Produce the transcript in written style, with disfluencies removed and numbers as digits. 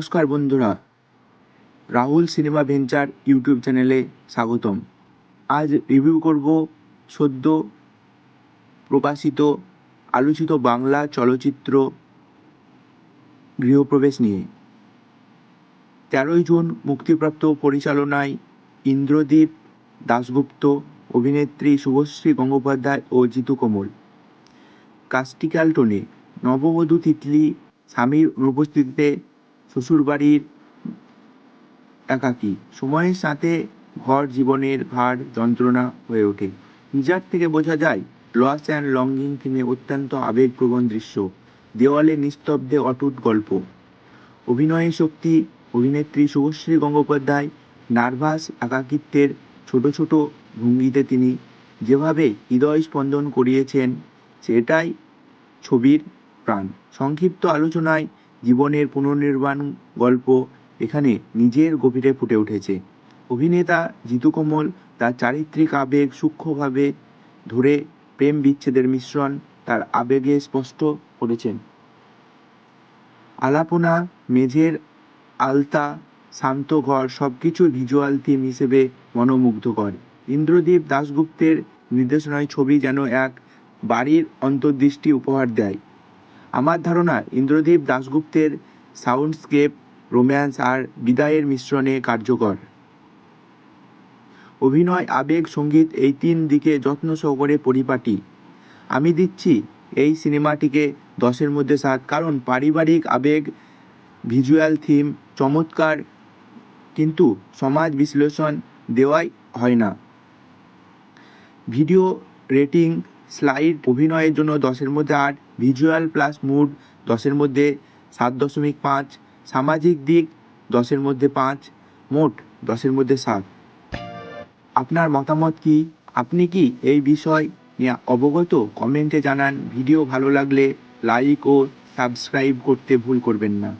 নমস্কার বন্ধুরা, Rahul cinema venture YouTube চ্যানেলে স্বাগতম। আজ রিভিউ করব সদ্য প্রকাশিত আলোচিত বাংলা চলচ্চিত্র গৃহপ্রবেশ নিয়ে। 13ই জুন মুক্তিপ্রাপ্ত, পরিচালনায় ইন্দ্রদীপ দাশগুপ্ত, অভিনেত্রী শুভশ্রী গঙ্গোপাধ্যায় ও জিতু কমল। কাস্টিক্যাল টোনে নববধূ তিতলি স্বামীর অনুপস্থিতিতে শ্বশুরবাড়ির একাকী সময়ের সাথে ঘর জীবনের ভার যন্ত্রণা হয়ে ওঠে। টিজার থেকে বোঝা যায় লস অ্যান্ড লঙ্গিং থিমে অত্যন্ত আবেগপ্রবণ দৃশ্য, দেওয়ালে নিস্তব্ধে অটুট গল্প। অভিনয়ের শক্তি, অভিনেত্রী শুভশ্রী গঙ্গোপাধ্যায় নার্ভাস একাকিত্বের ছোট ছোট ভঙ্গিতে তিনি যেভাবে হৃদয় স্পন্দন করিয়েছেন সেটাই ছবির প্রাণ। সংক্ষিপ্ত আলোচনায় জীবনের পুনর্নির্মাণ গল্প এখানে নিজের গভীরে ফুটে উঠেছে। অভিনেতা জিতু কমল তার চারিত্রিক আবেগ সূক্ষ্মভাবে ধরে প্রেম বিচ্ছেদের মিশ্রণ তার আবেগে স্পষ্ট করেছেন। আলাপনা, মেঝের আলতা, শান্ত ঘর সবকিছু ভিজুয়াল থিম হিসেবে মনোমুগ্ধকর। ইন্দ্রদীপ দাশগুপ্তের নির্দেশনায় ছবি যেন এক বাড়ির অন্তর্দৃষ্টি উপহার দেয়। আমার ধারণা ইন্দ্রদীপ দাশগুপ্তের সাউন্ডস্কেপ, রোম্যান্স আর বিদায়ের মিশ্রণে কার্যকর। অভিনয়, আবেগ, সঙ্গীত এই তিন দিকে যত্ন সহকারে পরিপাটি। আমি দিচ্ছি এই সিনেমাটিকে 10-এর মধ্যে 7, কারণ পারিবারিক আবেগ, ভিজুয়াল থিম চমৎকার, কিন্তু সমাজ বিশ্লেষণ দেওয়াই হয় না। ভিডিও রেটিং স্লাইড অভিনয়ের জন্য 10-এর মধ্যে 8, ভিজুয়াল প্লাস মুড 10-এর মধ্যে 7.5, সামাজিক দিক 10-এর মধ্যে 5, মোট 10-এর মধ্যে 7। আপনার মতামত কি? আপনি কি এই বিষয় নিয়ে অবগত? কমেন্টে জানান। ভিডিও ভালো লাগলে লাইক ও সাবস্ক্রাইব করতে ভুল করবেন না।